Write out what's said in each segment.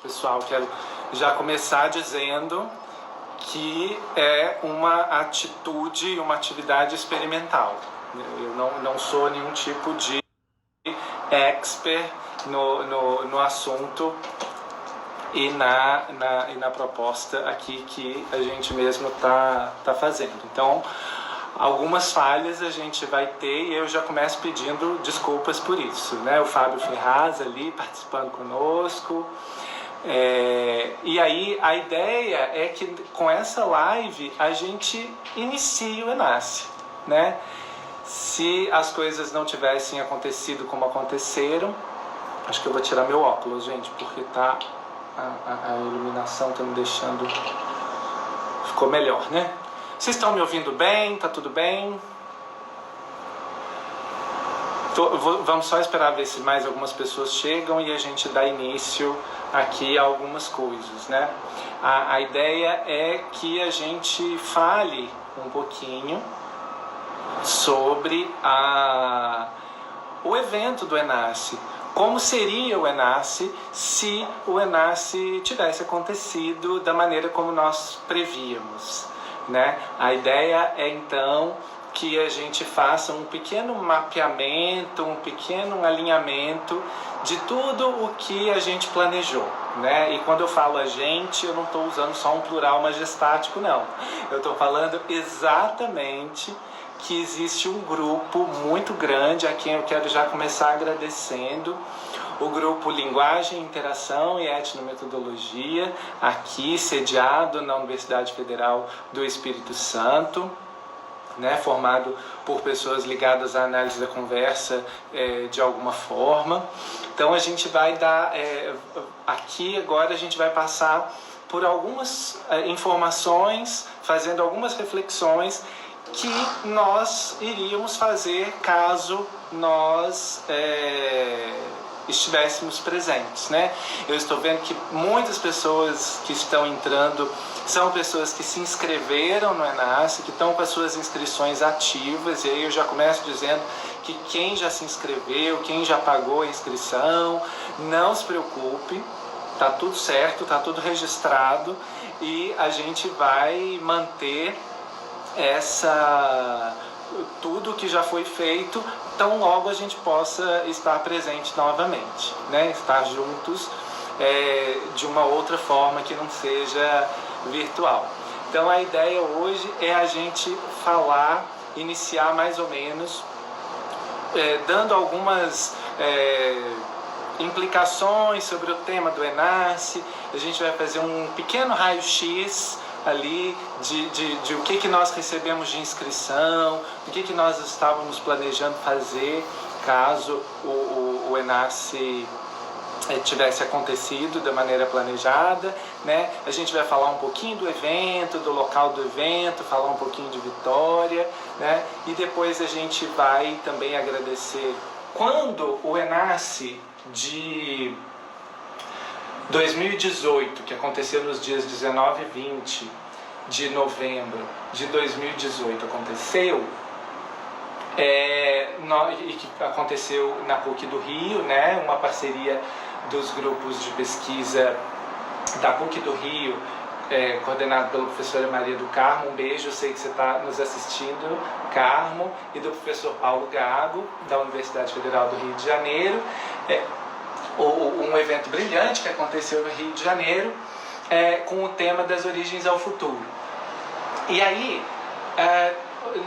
Pessoal, quero já começar dizendo que é uma atitude, uma atividade experimental. Eu não sou nenhum tipo de expert no assunto e na proposta aqui que a gente mesmo tá fazendo. Então, algumas falhas a gente vai ter e eu já começo pedindo desculpas por isso, né? O Fábio Ferraz ali participando conosco. E aí a ideia é que com essa live a gente inicie o Enace, né? Se as coisas não tivessem acontecido como aconteceram, acho que eu vou tirar meu óculos, gente, porque tá a iluminação tá me deixando, ficou melhor, né? Vocês estão me ouvindo bem? Tá tudo bem? Vamos só esperar ver se mais algumas pessoas chegam e a gente dá início aqui a algumas coisas, né? A ideia é que a gente fale um pouquinho sobre o evento do Enace. Como seria o Enace se o Enace tivesse acontecido da maneira como nós prevíamos, né? A ideia é então que a gente faça um pequeno mapeamento, um pequeno alinhamento de tudo o que a gente planejou, né? E quando eu falo a gente, eu não estou usando só um plural majestático, não. Eu estou falando exatamente que existe um grupo muito grande a quem eu quero já começar agradecendo, o grupo Linguagem, Interação e Etnometodologia, aqui sediado na Universidade Federal do Espírito Santo, né, formado por pessoas ligadas à análise da conversa de alguma forma. Então a gente vai dar, aqui agora a gente vai passar por algumas informações, fazendo algumas reflexões que nós iríamos fazer caso nós estivéssemos presentes, né? Eu estou vendo que muitas pessoas que estão entrando são pessoas que se inscreveram no Enace, que estão com as suas inscrições ativas, e aí eu já começo dizendo que quem já se inscreveu, quem já pagou a inscrição, não se preocupe, tá tudo certo, tá tudo registrado e a gente vai manter tudo que já foi feito, tão logo a gente possa estar presente novamente, né? Estar juntos de uma outra forma que não seja virtual. Então a ideia hoje é a gente iniciar mais ou menos, dando algumas implicações sobre o tema do Enace. A gente vai fazer um pequeno raio-x ali de o que nós recebemos de inscrição, o que nós estávamos planejando fazer caso o Enace tivesse acontecido da maneira planejada, né? A gente vai falar um pouquinho do evento, do local do evento, falar um pouquinho de Vitória, né? E depois a gente vai também agradecer. Quando o Enace de 2018, que aconteceu nos dias 19 e 20 de novembro de 2018, aconteceu, e que aconteceu na PUC do Rio, né, uma parceria dos grupos de pesquisa da PUC do Rio, coordenado pela professora Maria do Carmo. Um beijo, eu sei que você está nos assistindo, Carmo, e do professor Paulo Gago, da Universidade Federal do Rio de Janeiro. Um evento brilhante que aconteceu no Rio de Janeiro, com o tema das origens ao futuro. E aí,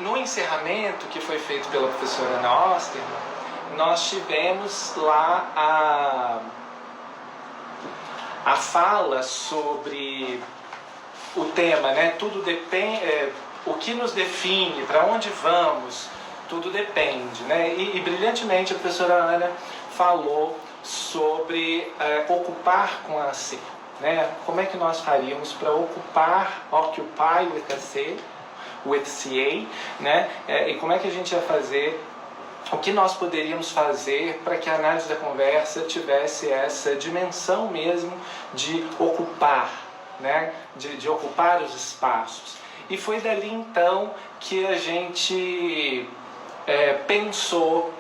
no encerramento que foi feito pela professora Ana Osterman, nós tivemos lá a fala sobre o tema, né? Tudo depende, o que nos define, para onde vamos, tudo depende, né? E brilhantemente a professora Ana falou sobre ocupar com a C, né? Como é que nós faríamos para occupy with CA, né? E como é que a gente ia fazer, o que nós poderíamos fazer para que a análise da conversa tivesse essa dimensão mesmo de ocupar, né? De ocupar os espaços. E foi dali então que a gente pensou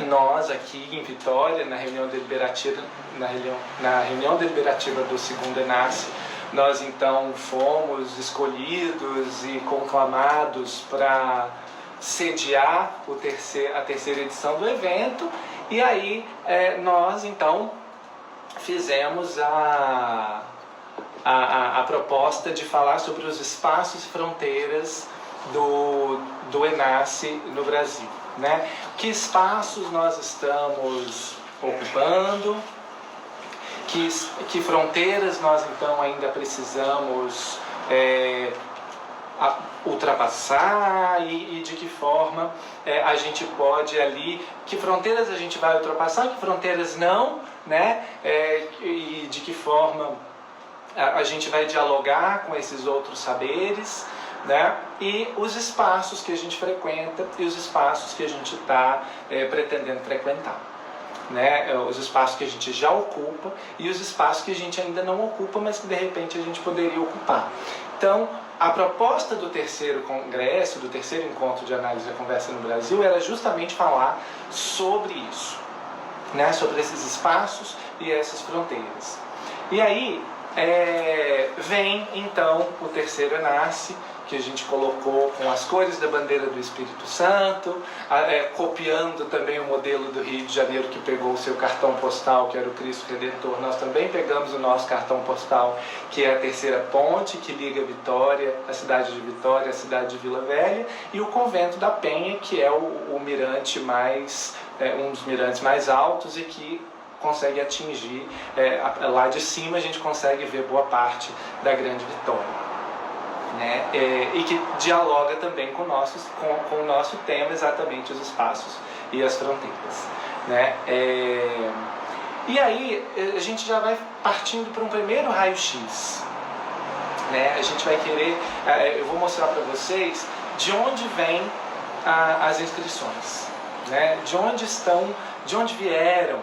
nós aqui em Vitória, na reunião deliberativa do segundo ENASSE, nós então fomos escolhidos e conclamados para sediar a terceira edição do evento, e aí nós então fizemos a proposta de falar sobre os espaços e fronteiras do ENASSE no Brasil, né? Que espaços nós estamos ocupando, que fronteiras nós então ainda precisamos ultrapassar e de que forma a gente pode ali, que fronteiras a gente vai ultrapassar, que fronteiras não, né? E de que forma a gente vai dialogar com esses outros saberes, né? E os espaços que a gente frequenta e os espaços que a gente está pretendendo frequentar, né? Os espaços que a gente já ocupa e os espaços que a gente ainda não ocupa, mas que de repente a gente poderia ocupar. Então, a proposta do terceiro congresso, do terceiro encontro de análise da conversa no Brasil, era justamente falar sobre isso, né? Sobre esses espaços e essas fronteiras. E aí vem então o terceiro ENASSE, que a gente colocou com as cores da bandeira do Espírito Santo, copiando também o modelo do Rio de Janeiro, que pegou o seu cartão postal, que era o Cristo Redentor. Nós também pegamos o nosso cartão postal, que é a terceira ponte, que liga Vitória, a cidade de Vitória, a cidade de Vila Velha, e o Convento da Penha, que é o mirante um dos mirantes mais altos e que consegue atingir, lá de cima a gente consegue ver boa parte da Grande Vitória. Né? E que dialoga também com o nosso tema, exatamente os espaços e as fronteiras, né? E aí a gente já vai partindo para um primeiro raio-x, né? A gente vai querer, eu vou mostrar para vocês de onde vêm as inscrições, né? De onde vieram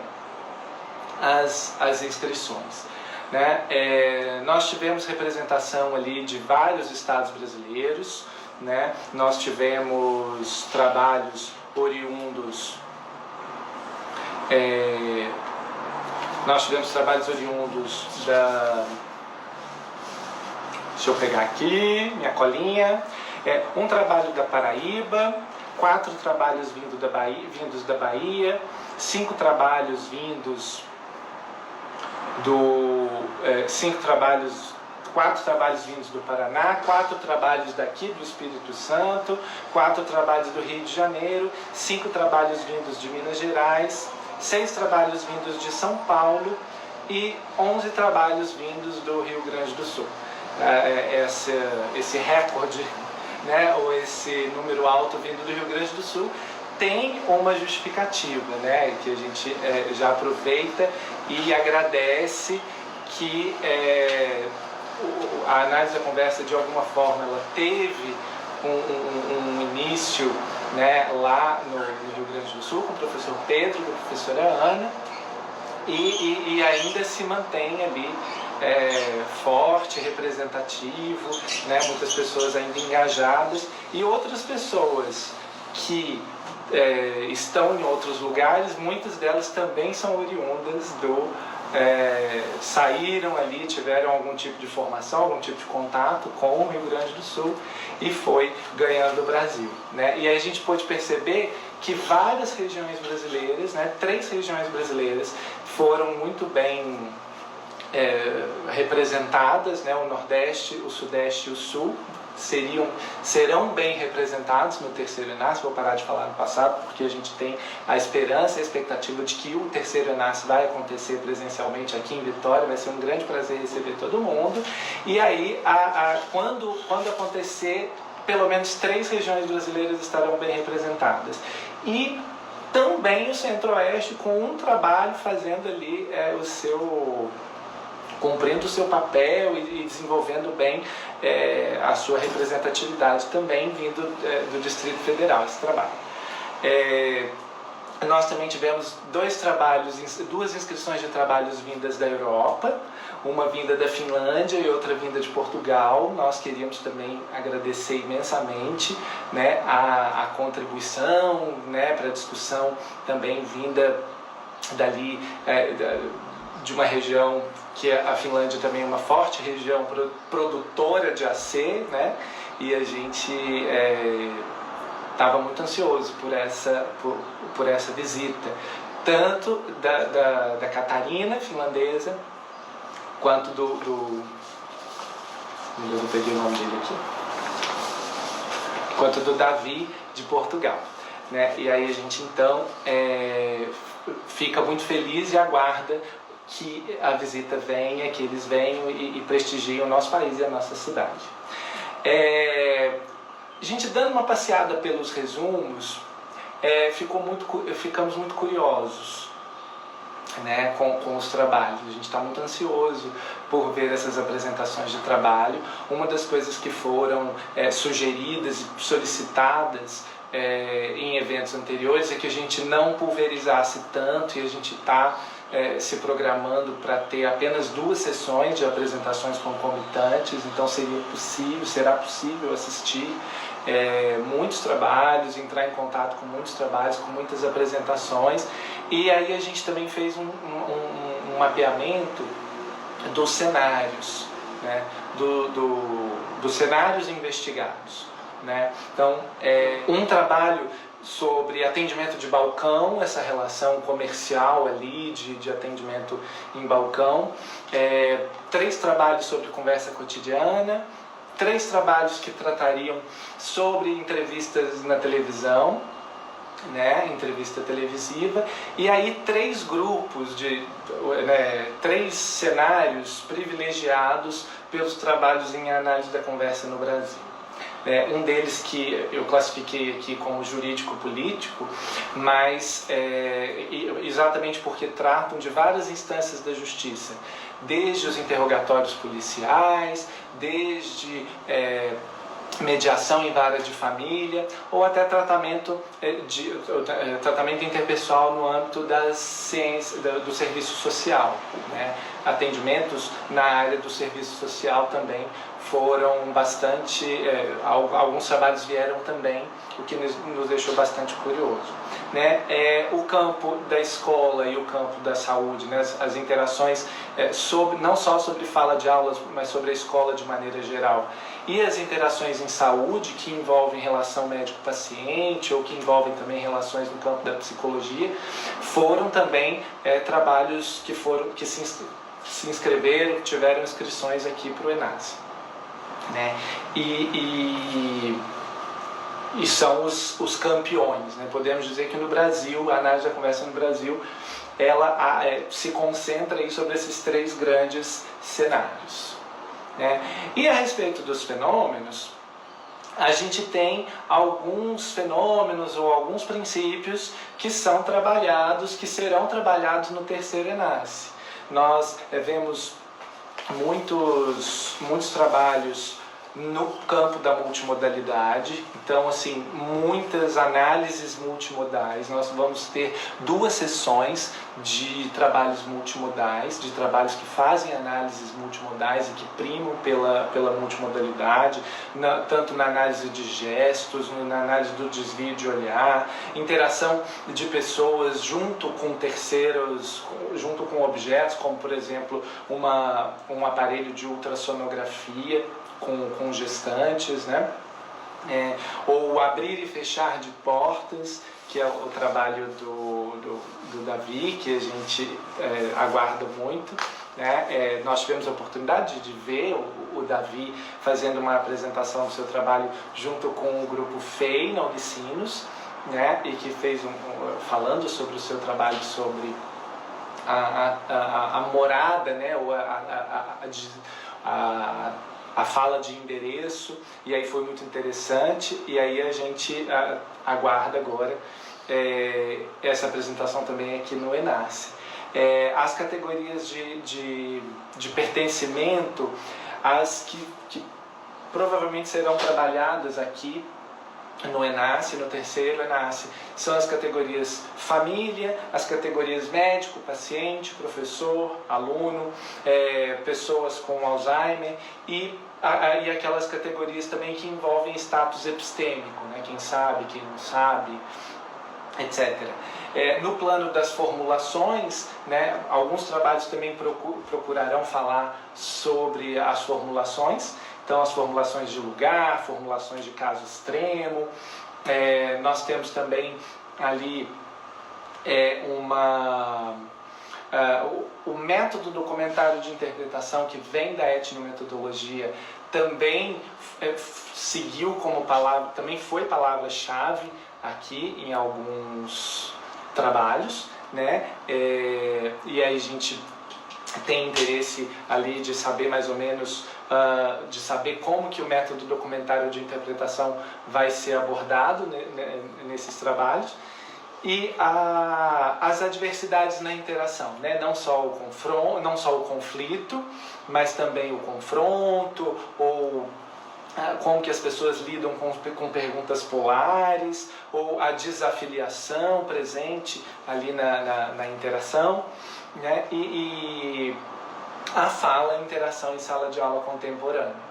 as inscrições. Né? Nós tivemos representação ali de vários estados brasileiros, né? Nós tivemos trabalhos oriundos da... Deixa eu pegar aqui minha colinha. Um trabalho da Paraíba, 4 trabalhos vindos da Bahia, 5 trabalhos vindos 4 trabalhos vindos do Paraná, 4 trabalhos daqui do Espírito Santo, 4 trabalhos do Rio de Janeiro, 5 trabalhos vindos de Minas Gerais, 6 trabalhos vindos de São Paulo e 11 trabalhos vindos do Rio Grande do Sul. Esse recorde, né, ou esse número alto vindo do Rio Grande do Sul tem uma justificativa, né, que a gente já aproveita e agradece que a análise da conversa, de alguma forma, ela teve um início, né, lá no Rio Grande do Sul, com o professor Pedro e a professora Ana, e ainda se mantém ali forte, representativo, né, muitas pessoas ainda engajadas e outras pessoas que estão em outros lugares, muitas delas também são oriundas saíram ali, tiveram algum tipo de formação, algum tipo de contato com o Rio Grande do Sul e foi ganhando o Brasil, né? E aí a gente pôde perceber que várias regiões brasileiras, né, 3 regiões brasileiras foram muito bem representadas, né? O Nordeste, o Sudeste e o Sul serão bem representados no terceiro ENASSE. Vou parar de falar no passado, porque a gente tem a esperança e a expectativa de que o terceiro ENASSE vai acontecer presencialmente aqui em Vitória. Vai ser um grande prazer receber todo mundo. E aí, quando acontecer, pelo menos 3 regiões brasileiras estarão bem representadas. E também o Centro-Oeste, com um trabalho fazendo ali cumprindo o seu papel e desenvolvendo bem a sua representatividade também vindo do Distrito Federal, esse trabalho. Nós também tivemos duas inscrições de trabalhos vindas da Europa, uma vinda da Finlândia e outra vinda de Portugal. Nós queríamos também agradecer imensamente, né, a contribuição, né, para a discussão também vinda dali, de uma região que a Finlândia também é uma forte região produtora de AC, né, e a gente estava muito ansioso por essa visita, tanto da Catarina, finlandesa, quanto eu peguei o nome dele aqui, quanto do Davi, de Portugal, né? E aí a gente então fica muito feliz e aguarda que a visita venha, que eles venham e prestigiem o nosso país e a nossa cidade. A gente dando uma passeada pelos resumos, ficamos muito curiosos, né, com os trabalhos. A gente está muito ansioso por ver essas apresentações de trabalho. Uma das coisas que foram sugeridas e solicitadas em eventos anteriores é que a gente não pulverizasse tanto, e a gente está se programando para ter apenas 2 sessões de apresentações concomitantes. Então será possível assistir muitos trabalhos, entrar em contato com muitos trabalhos, com muitas apresentações. E aí a gente também fez um mapeamento dos cenários, né, dos cenários investigados, né? Então, um trabalho sobre atendimento de balcão, essa relação comercial ali de atendimento em balcão, 3 trabalhos sobre conversa cotidiana, 3 trabalhos que tratariam sobre entrevistas na televisão, né, entrevista televisiva, e aí 3 grupos 3 cenários privilegiados pelos trabalhos em análise da conversa no Brasil. Um deles que eu classifiquei aqui como jurídico-político, mas exatamente porque tratam de várias instâncias da justiça, desde os interrogatórios policiais, desde mediação em vara de família, ou até tratamento interpessoal no âmbito das ciências, do serviço social, né? Atendimentos na área do serviço social também foram bastante, alguns trabalhos vieram também, o que nos deixou bastante curioso, né? O campo da escola e o campo da saúde, né? As interações não só sobre fala de aulas, mas sobre a escola de maneira geral, e as interações em saúde que envolvem relação médico-paciente ou que envolvem também relações no campo da psicologia, foram também trabalhos que se inscreveram, que tiveram inscrições aqui para o ENASE, né? E são os campeões, né? Podemos dizer que no Brasil, a análise da conversa no Brasil, ela se concentra aí sobre esses 3 grandes cenários, né? E a respeito dos fenômenos, a gente tem alguns fenômenos ou alguns princípios que são trabalhados, que serão trabalhados no terceiro ENASE. Nós vemos muitos trabalhos no campo da multimodalidade, então assim, muitas análises multimodais. Nós vamos ter 2 sessões de trabalhos multimodais, de trabalhos que fazem análises multimodais e que primam pela multimodalidade, tanto na análise de gestos, na análise do desvio de olhar, interação de pessoas junto com terceiros, junto com objetos, como por exemplo um aparelho de ultrassonografia com gestantes, né? Ou abrir e fechar de portas, que é o trabalho do Davi, que a gente aguarda muito, né? Nós tivemos a oportunidade de ver o Davi fazendo uma apresentação do seu trabalho junto com o grupo FEI, na Unicinos, né? E que fez falando sobre o seu trabalho sobre a morada, né? Ou a fala de endereço, e aí foi muito interessante, e aí a gente aguarda agora essa apresentação também aqui no ENASE. As categorias de pertencimento, as que provavelmente serão trabalhadas aqui no ENASSE, no terceiro ENASSE, são as categorias família, as categorias médico, paciente, professor, aluno, pessoas com Alzheimer e aquelas categorias também que envolvem status epistêmico, né? Quem sabe, quem não sabe, etc. No plano das formulações, né, alguns trabalhos também procurarão falar sobre as formulações. Então, as formulações de lugar, formulações de caso extremo. Nós temos também ali o método do comentário de interpretação, que vem da etnometodologia, também seguiu como palavra, também foi palavra-chave aqui em alguns trabalhos, né? E aí a gente tem interesse ali de saber mais ou menos, de saber como que o método documentário de interpretação vai ser abordado nesses trabalhos. E as adversidades na interação, né? Não só o conflito, mas também o confronto, ou como que as pessoas lidam com perguntas polares, ou a desafiliação presente ali na interação, né? E a fala, a interação em sala de aula contemporânea.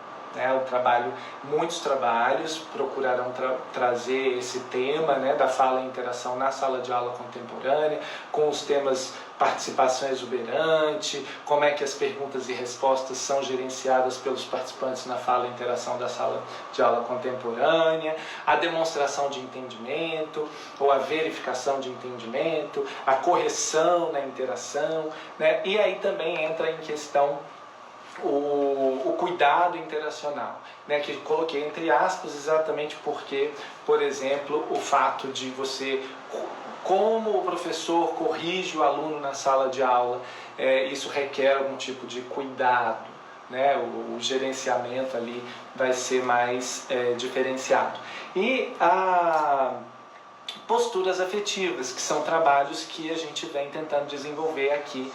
Muitos trabalhos procurarão trazer esse tema, né, da fala e interação na sala de aula contemporânea, com os temas participação exuberante, como é que as perguntas e respostas são gerenciadas pelos participantes na fala e interação da sala de aula contemporânea, a demonstração de entendimento, ou a verificação de entendimento, a correção na interação, né, e aí também entra em questão o cuidado interacional, né, que coloquei entre aspas exatamente porque, por exemplo, o fato de como o professor corrige o aluno na sala de aula, isso requer algum tipo de cuidado, né, o gerenciamento ali vai ser mais diferenciado. E posturas afetivas, que são trabalhos que a gente vem tentando desenvolver aqui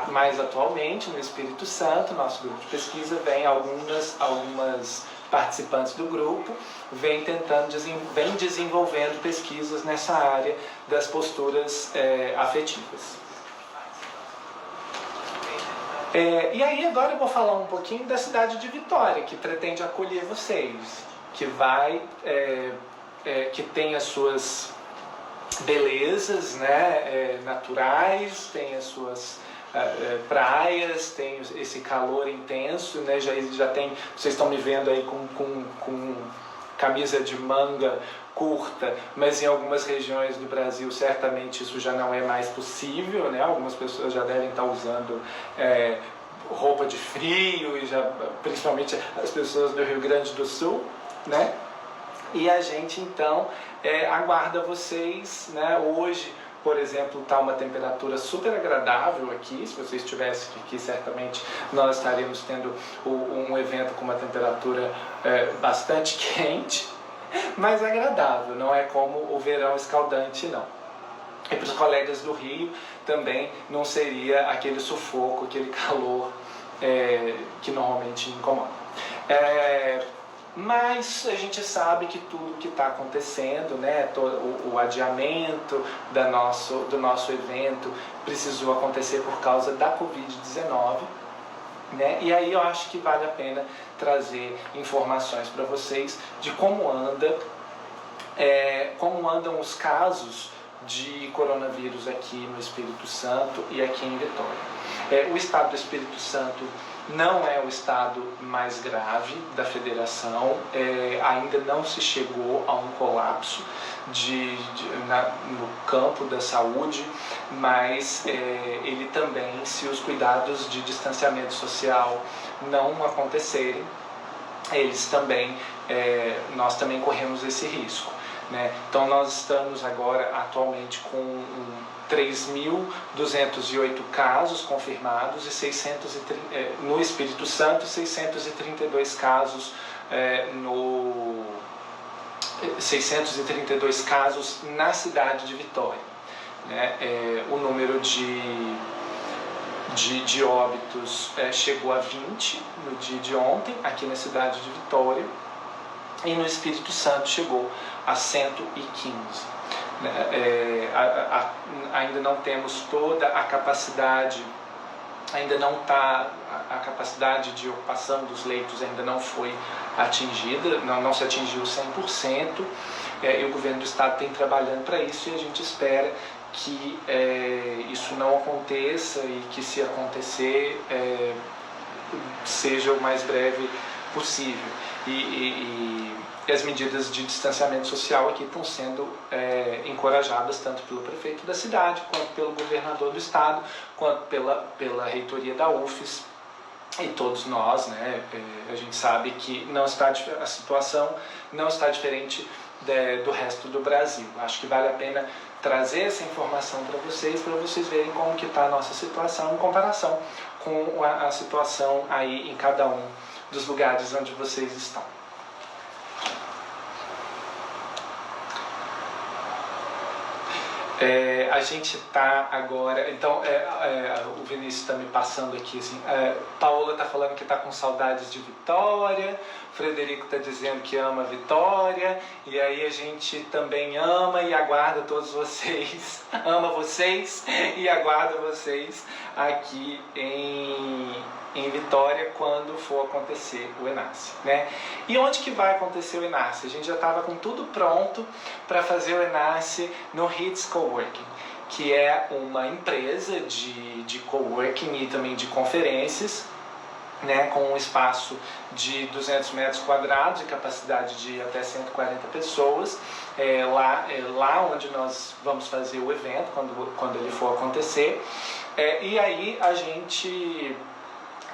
mais atualmente no Espírito Santo. Nosso grupo de pesquisa vem algumas participantes do grupo vem desenvolvendo pesquisas nessa área das posturas afetivas. E aí agora eu vou falar um pouquinho da cidade de Vitória, que pretende acolher vocês, que que tem as suas belezas, né, naturais, tem as suas praias, tem esse calor intenso, né, vocês estão me vendo aí com camisa de manga curta, mas em algumas regiões do Brasil certamente isso já não é mais possível, né, algumas pessoas já devem estar usando roupa de frio, principalmente as pessoas do Rio Grande do Sul, né? E a gente então aguarda vocês, né? Hoje, por exemplo, está uma temperatura super agradável aqui. Se vocês estivessem aqui, certamente nós estaríamos tendo um evento com uma temperatura bastante quente, mas agradável, não é como o verão escaldante, não. E para os colegas do Rio também não seria aquele sufoco, aquele calor que normalmente incomoda. Mas a gente sabe que tudo que está acontecendo, né, o adiamento do nosso evento precisou acontecer por causa da Covid-19, né? E aí eu acho que vale a pena trazer informações para vocês de como andam os casos de coronavírus aqui no Espírito Santo e aqui em Vitória. O estado do Espírito Santo não é o estado mais grave da federação, ainda não se chegou a um colapso no campo da saúde, mas ele também, se os cuidados de distanciamento social não acontecerem, nós também corremos esse risco, né? Então nós estamos agora atualmente com 3.208 casos confirmados e no Espírito Santo, 632 casos 632 casos na cidade de Vitória, né? O número de óbitos chegou a 20 no dia de ontem aqui na cidade de Vitória, e no Espírito Santo chegou a 115. Ainda não temos toda a capacidade, ainda não está, a capacidade de ocupação dos leitos ainda não foi atingida, não se atingiu 100%, e o governo do estado tem trabalhando para isso, e a gente espera que isso não aconteça, e que, se acontecer, seja o mais breve possível. E as medidas de distanciamento social aqui estão sendo encorajadas tanto pelo prefeito da cidade, quanto pelo governador do estado, quanto pela reitoria da UFES, e todos nós, né? A gente sabe que a situação não está diferente do resto do Brasil. Acho que vale a pena trazer essa informação para vocês verem como que está a nossa situação em comparação com a situação aí em cada um dos lugares onde vocês estão. A gente está agora, então o Vinícius está me passando aqui assim, Paola está falando que está com saudades de Vitória, Frederico está dizendo que ama Vitória, e aí a gente também ama e aguarda todos vocês, ama vocês e aguarda vocês aqui em Vitória quando for acontecer o Enace, né? E onde que vai acontecer o Enace? A gente já estava com tudo pronto para fazer o Enace no HITS Coworking, que é uma empresa de coworking e também de conferências, né, com um espaço de 200 metros quadrados e capacidade de até 140 pessoas, lá onde nós vamos fazer o evento, quando ele for acontecer. E aí a gente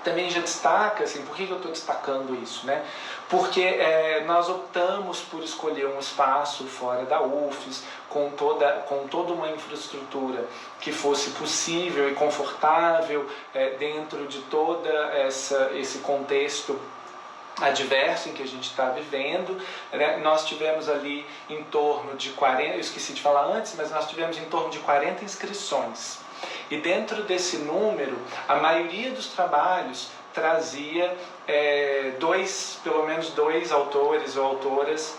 também já destaca, assim, por que eu estou destacando isso, né? Porque nós optamos por escolher um espaço fora da UFES, com toda uma infraestrutura que fosse possível e confortável dentro de todo esse contexto adverso em que a gente está vivendo, né? Nós tivemos ali em torno de 40, eu esqueci de falar antes, mas nós tivemos em torno de 40 inscrições. E dentro desse número, a maioria dos trabalhos trazia pelo menos dois autores ou autoras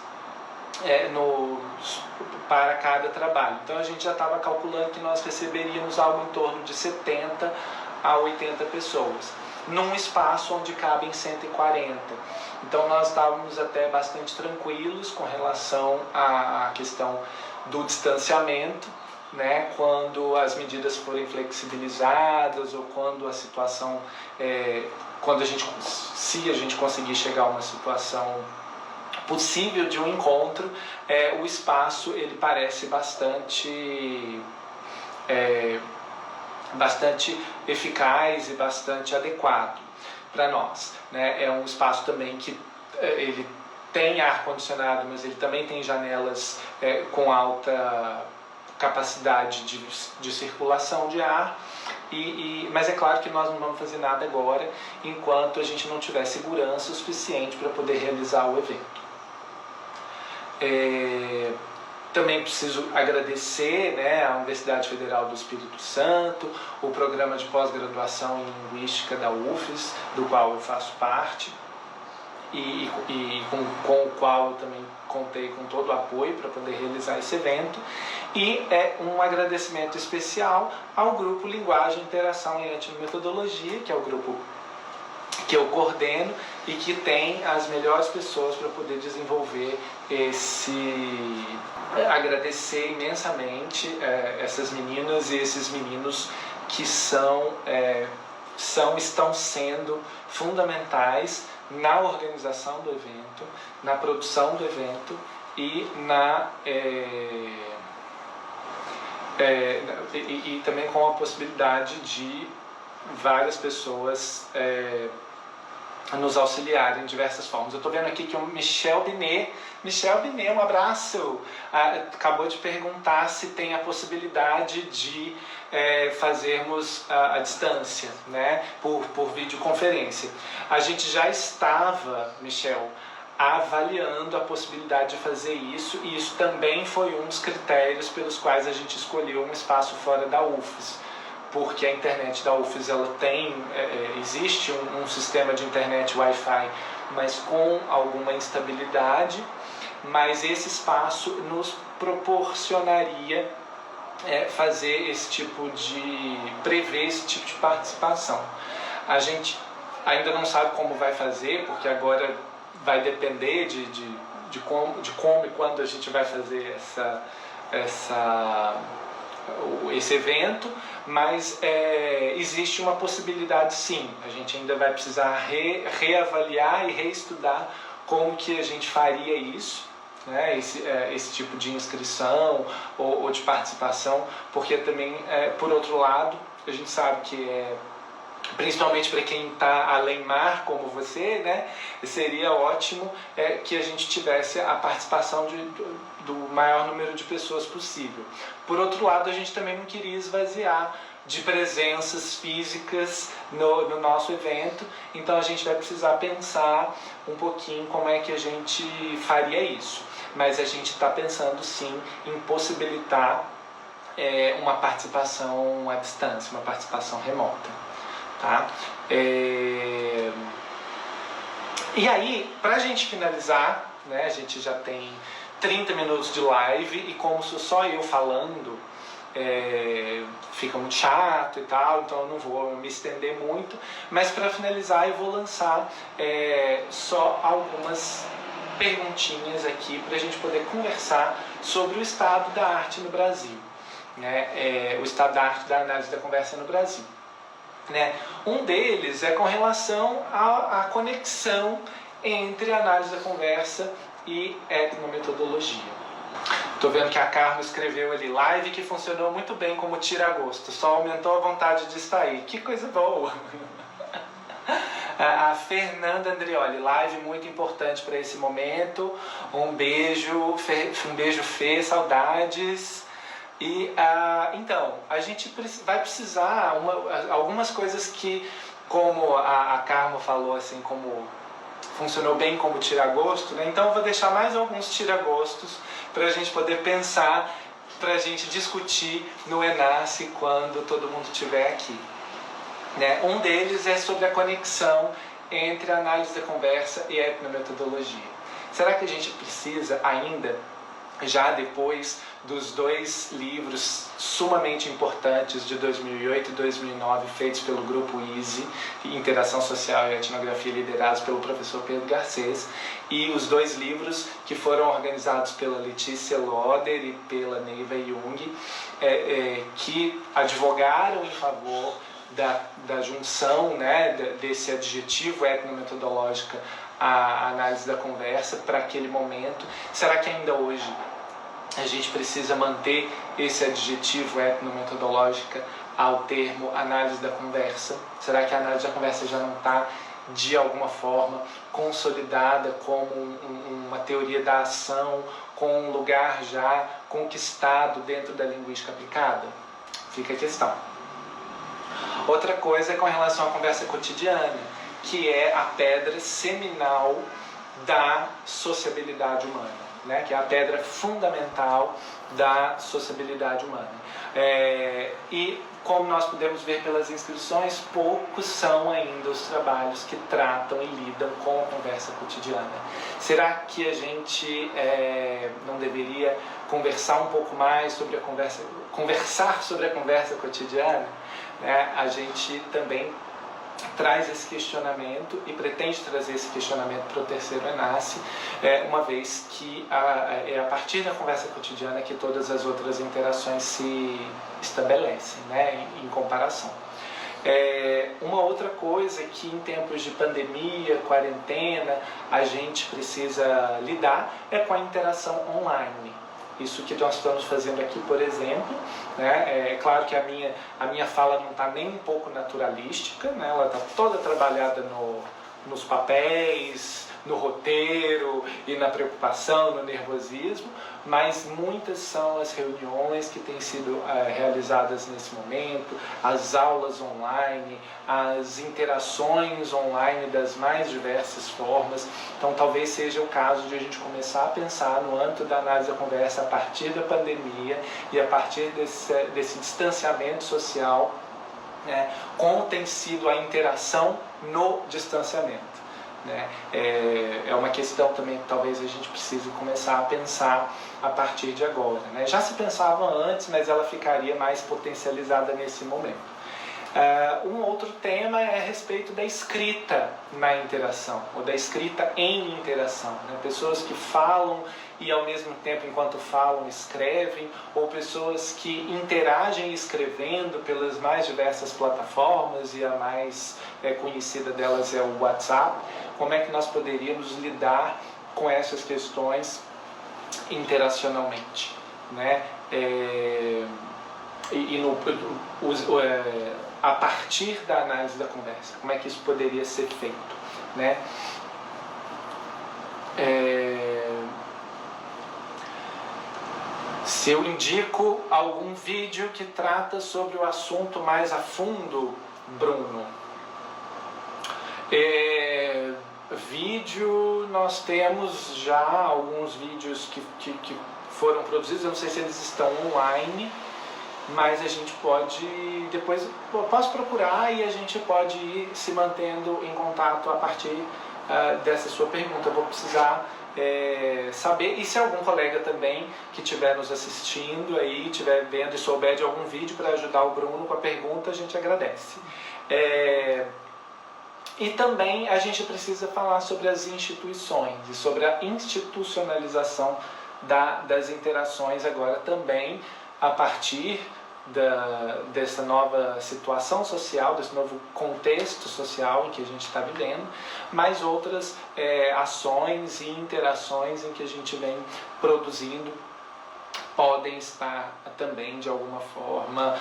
para cada trabalho. Então a gente já estava calculando que nós receberíamos algo em torno de 70 a 80 pessoas, num espaço onde cabem 140. Então nós estávamos até bastante tranquilos com relação à questão do distanciamento, né, quando as medidas forem flexibilizadas, ou quando a situação, se a gente conseguir chegar a uma situação possível de um encontro, o espaço ele parece bastante eficaz e bastante adequado para nós, né? É um espaço também que ele tem ar-condicionado, mas ele também tem janelas com alta capacidade de circulação de ar, mas é claro que nós não vamos fazer nada agora enquanto a gente não tiver segurança suficiente para poder realizar o evento. Também preciso agradecer, né, à Universidade Federal do Espírito Santo, o programa de pós-graduação em Linguística da UFES, do qual eu faço parte, e com o qual eu também contei com todo o apoio para poder realizar esse evento, e um agradecimento especial ao grupo Linguagem, Interação e Etnometodologia, que é o grupo que eu coordeno e que tem as melhores pessoas para poder desenvolver agradecer imensamente essas meninas e esses meninos que estão sendo fundamentais na organização do evento, na produção do evento e e também com a possibilidade de várias pessoas nos auxiliarem de diversas formas. Eu estou vendo aqui que o Michel Binet, um abraço, acabou de perguntar se tem a possibilidade de fazermos a distância, né, por videoconferência. A gente já estava, Michel, avaliando a possibilidade de fazer isso, e isso também foi um dos critérios pelos quais a gente escolheu um espaço fora da UFES, porque a internet da UFES existe um sistema de internet Wi-Fi mas com alguma instabilidade, mas esse espaço nos proporcionaria fazer esse tipo de... prever esse tipo de participação. A gente ainda não sabe como vai fazer, porque agora vai depender de como e quando a gente vai fazer esse evento, mas existe uma possibilidade sim. A gente ainda vai precisar reavaliar e reestudar como que a gente faria isso, né, esse tipo de inscrição ou de participação, porque também, por outro lado, a gente sabe que principalmente para quem está além mar como você, né, seria ótimo que a gente tivesse a participação do maior número de pessoas possível. Por outro lado, a gente também não queria esvaziar de presenças físicas no nosso evento, então a gente vai precisar pensar um pouquinho como é que a gente faria isso. Mas a gente está pensando sim em possibilitar uma participação à distância, uma participação remota. Tá? E aí, para a gente finalizar, né, a gente já tem 30 minutos de live e como sou só eu falando, fica muito chato e tal, então eu não vou me estender muito, mas para finalizar eu vou lançar só algumas perguntinhas aqui para a gente poder conversar sobre o estado da arte no Brasil, né? O estado da arte da análise da conversa no Brasil. Né? Um deles é com relação à conexão entre a análise da conversa e etnometodologia. Estou vendo que a Carmo escreveu ali, live que funcionou muito bem como tira-gosto, só aumentou a vontade de estar aí. Que coisa boa! A Fernanda Andrioli, live muito importante para esse momento. Um beijo, Fê, saudades. E então, a gente vai precisar algumas coisas que, como a Carmo falou, assim, como funcionou bem como tira-gosto, né? Então eu vou deixar mais alguns tira-gostos para a gente poder pensar, para a gente discutir no Enasce quando todo mundo estiver aqui. Né? Um deles é sobre a conexão entre a análise da conversa e a etnometodologia. Será que a gente precisa ainda, já depois dos dois livros sumamente importantes de 2008 e 2009 feitos pelo Grupo Easy, Interação Social e Etnografia, liderados pelo professor Pedro Garcês, e os dois livros que foram organizados pela Letícia Loder e pela Neiva Jung, que advogaram em favor da junção, né, desse adjetivo etnometodológica à análise da conversa para aquele momento. Será que ainda hoje a gente precisa manter esse adjetivo etnometodológica ao termo análise da conversa? Será que a análise da conversa já não está, de alguma forma, consolidada como uma teoria da ação, com um lugar já conquistado dentro da linguística aplicada? Fica a questão. Outra coisa é com relação à conversa cotidiana, que é a pedra seminal da sociabilidade humana, né? Que é a pedra fundamental da sociabilidade humana. E como nós podemos ver pelas inscrições, poucos são ainda os trabalhos que tratam e lidam com a conversa cotidiana. Será que a gente não deveria conversar um pouco mais sobre conversar sobre a conversa cotidiana? A gente também traz esse questionamento e pretende trazer esse questionamento para o terceiro Enasce, uma vez que é a partir da conversa cotidiana que todas as outras interações se estabelecem, né, em comparação. Uma outra coisa que em tempos de pandemia, quarentena, a gente precisa lidar é com a interação online. Isso que nós estamos fazendo aqui, por exemplo, né? É claro que a minha fala não está nem um pouco naturalística, né? Ela está toda trabalhada nos papéis, no roteiro e na preocupação, no nervosismo, mas muitas são as reuniões que têm sido realizadas nesse momento, as aulas online, as interações online das mais diversas formas. Então talvez seja o caso de a gente começar a pensar no âmbito da análise da conversa a partir da pandemia e a partir desse distanciamento social, né, como tem sido a interação no distanciamento. né? É uma questão também que talvez a gente precise começar a pensar a partir de agora, né? Já se pensava antes, mas ela ficaria mais potencializada nesse momento. Um outro tema é a respeito da escrita na interação, ou da escrita em interação, né? Pessoas que falam e ao mesmo tempo, enquanto falam, escrevem, ou pessoas que interagem escrevendo pelas mais diversas plataformas, e a mais conhecida delas é o WhatsApp. Como é que nós poderíamos lidar com essas questões interacionalmente, né? A partir da análise da conversa, como é que isso poderia ser feito, né? Se eu indico algum vídeo que trata sobre o assunto mais a fundo, Bruno, vídeo, nós temos já alguns vídeos que foram produzidos, eu não sei se eles estão online, mas a gente pode, depois eu posso procurar e a gente pode ir se mantendo em contato a partir dessa sua pergunta. Eu vou precisar saber, e se algum colega também que estiver nos assistindo aí, estiver vendo e souber de algum vídeo para ajudar o Bruno com a pergunta, a gente agradece. E também a gente precisa falar sobre as instituições e sobre a institucionalização das interações agora também, a partir dessa nova situação social, desse novo contexto social em que a gente está vivendo, mas outras ações e interações em que a gente vem produzindo podem estar também, de alguma forma,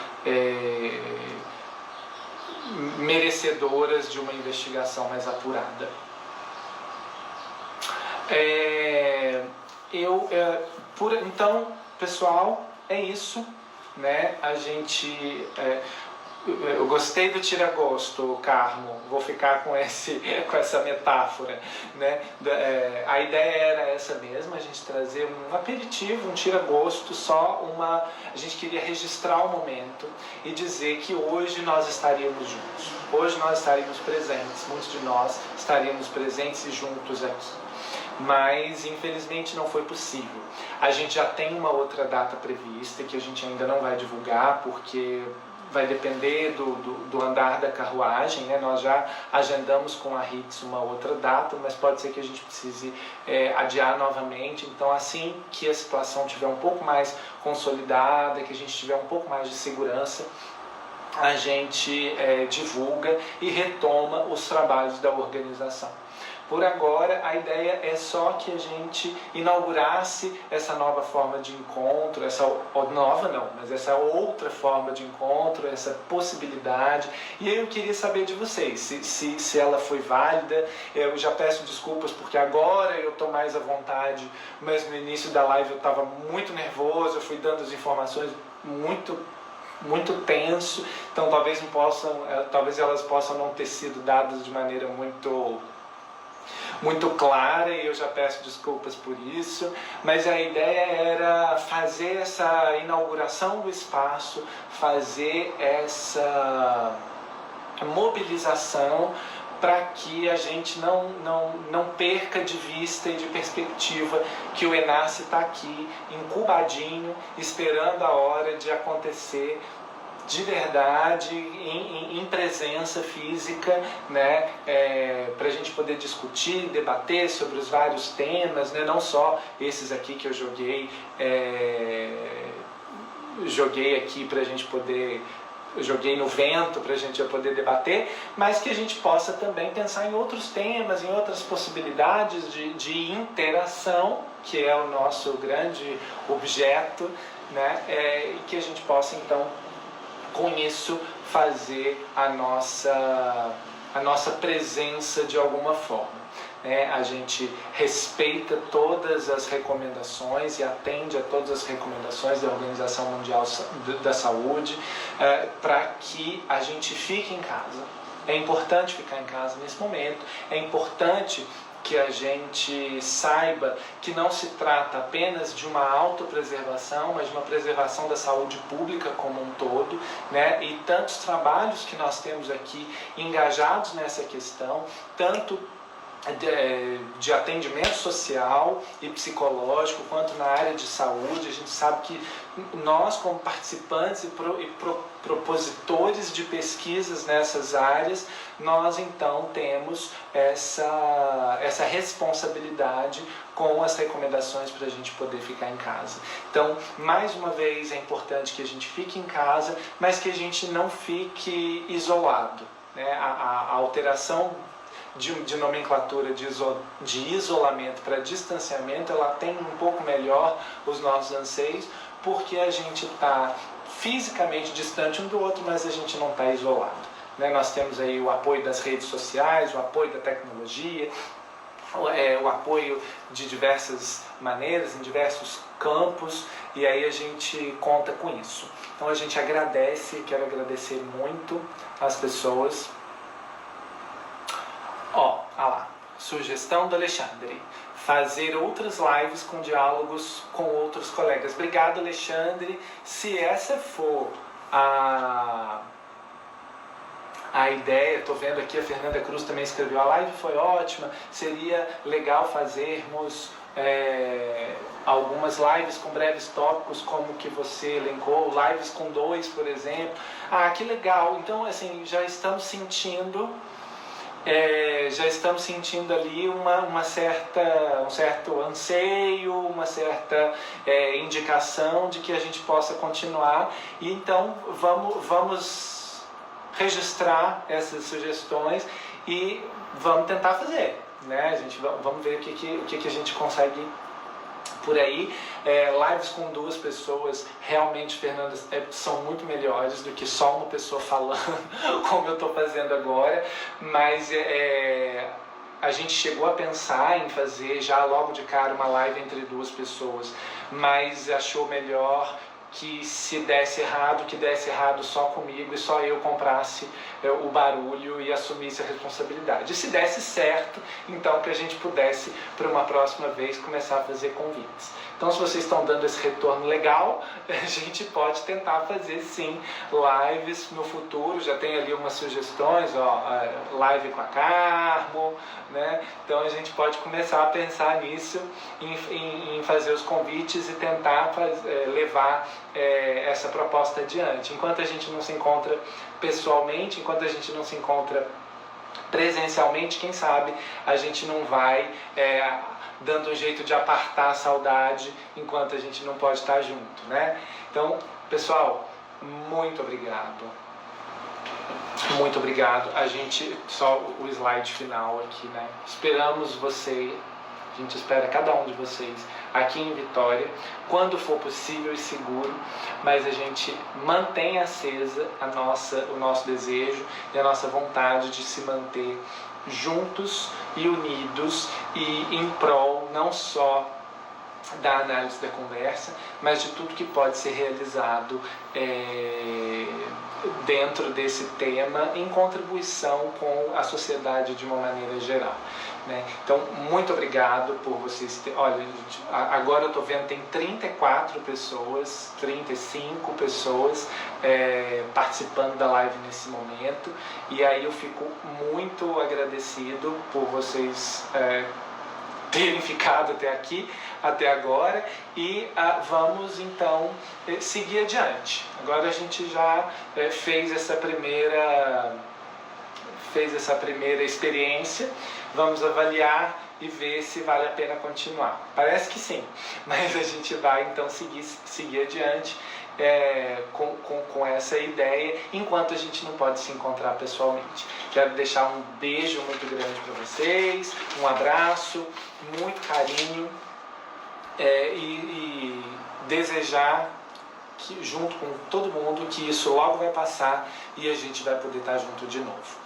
merecedoras de uma investigação mais apurada. Então, pessoal, é isso, né? A gente... eu gostei do tira-gosto, Carmo, vou ficar com essa metáfora, né? A ideia era essa mesma, a gente trazer um aperitivo, um tira-gosto, a gente queria registrar o momento e dizer que hoje nós estaríamos juntos, hoje nós estaríamos presentes, muitos de nós estaríamos presentes e juntos aqui. Mas infelizmente não foi possível. A gente já tem uma outra data prevista que a gente ainda não vai divulgar, porque vai depender do andar da carruagem, né? Nós já agendamos com a RITS uma outra data, mas pode ser que a gente precise adiar novamente. Então, assim que a situação estiver um pouco mais consolidada, que a gente tiver um pouco mais de segurança, a gente divulga e retoma os trabalhos da organização. Por agora, a ideia é só que a gente inaugurasse essa nova forma de encontro, essa outra forma de encontro, essa possibilidade. E aí eu queria saber de vocês, se ela foi válida. Eu já peço desculpas porque agora eu estou mais à vontade, mas no início da live eu estava muito nervoso, eu fui dando as informações muito tenso, então talvez elas possam não ter sido dadas de maneira muito clara, e eu já peço desculpas por isso, mas a ideia era fazer essa inauguração do espaço, fazer essa mobilização para que a gente não perca de vista e de perspectiva que o ENASSE está aqui, incubadinho, esperando a hora de acontecer de verdade, em presença física, né, para a gente poder discutir, debater sobre os vários temas, né, não só esses aqui que eu joguei aqui para a gente poder... joguei no vento para a gente poder debater, mas que a gente possa também pensar em outros temas, em outras possibilidades de interação, que é o nosso grande objeto, né, e que a gente possa, então, com isso, fazer a nossa presença de alguma forma. A gente respeita todas as recomendações e atende a todas as recomendações da Organização Mundial da Saúde para que a gente fique em casa. É importante ficar em casa nesse momento, é importante que a gente saiba que não se trata apenas de uma autopreservação, mas de uma preservação da saúde pública como um todo, né? E tantos trabalhos que nós temos aqui engajados nessa questão, tanto de atendimento social e psicológico, quanto na área de saúde. A gente sabe que nós, como participantes e propositores de pesquisas nessas áreas, nós então temos essa responsabilidade com as recomendações para a gente poder ficar em casa. Então, mais uma vez, é importante que a gente fique em casa, mas que a gente não fique isolado, né? A alteração de nomenclatura de isolamento para distanciamento, ela tem um pouco melhor os nossos anseios, porque a gente está fisicamente distante um do outro, mas a gente não está isolado, né? Nós temos aí o apoio das redes sociais, o apoio da tecnologia, o apoio de diversas maneiras, em diversos campos, e aí a gente conta com isso. Então a gente agradece, quero agradecer muito as pessoas. Lá, sugestão do Alexandre: fazer outras lives com diálogos com outros colegas. Obrigado, Alexandre. Se essa for a ideia, estou vendo aqui, a Fernanda Cruz também escreveu, a live foi ótima, seria legal fazermos algumas lives com breves tópicos, como que você elencou, lives com 2, por exemplo. Que legal. Então, assim, já estamos sentindo ali um certo anseio, uma certa indicação de que a gente possa continuar. E então vamos registrar essas sugestões e vamos tentar fazer, né? Vamos ver o que a gente consegue por aí. Lives com 2 pessoas, realmente, Fernanda, são muito melhores do que só uma pessoa falando, como eu estou fazendo agora, mas a gente chegou a pensar em fazer já logo de cara uma live entre 2 pessoas, mas achou melhor que se desse errado, que desse errado só comigo e só eu comprasse o barulho e assumisse a responsabilidade. E se desse certo, então que a gente pudesse, para uma próxima vez, começar a fazer convites. Então, se vocês estão dando esse retorno legal, a gente pode tentar fazer sim lives no futuro. Já tem ali umas sugestões, live com a Carmo, né? Então a gente pode começar a pensar nisso, em fazer os convites e tentar levar essa proposta adiante. Enquanto a gente não se encontra pessoalmente, enquanto a gente não se encontra presencialmente, quem sabe a gente não vai dando um jeito de apartar a saudade enquanto a gente não pode estar junto, né? Então, pessoal, muito obrigado. Muito obrigado. A gente, só o slide final aqui, né? Esperamos você, a gente espera cada um de vocês aqui em Vitória, quando for possível e seguro, mas a gente mantém acesa o nosso desejo e a nossa vontade de se manter juntos e unidos e em prol não só da análise da conversa, mas de tudo que pode ser realizado dentro desse tema, em contribuição com a sociedade de uma maneira geral, né? Então, muito obrigado por vocês terem... Olha, gente, agora eu estou vendo, tem 34 pessoas, 35 pessoas participando da live nesse momento, e aí eu fico muito agradecido por vocês terem ficado até aqui, até agora, e vamos então seguir adiante. Agora a gente já fez essa primeira experiência, vamos avaliar e ver se vale a pena continuar. Parece que sim, mas a gente vai então seguir adiante com essa ideia, enquanto a gente não pode se encontrar pessoalmente. Quero deixar um beijo muito grande para vocês, um abraço, muito carinho, e desejar que, junto com todo mundo, que isso logo vai passar e a gente vai poder estar junto de novo.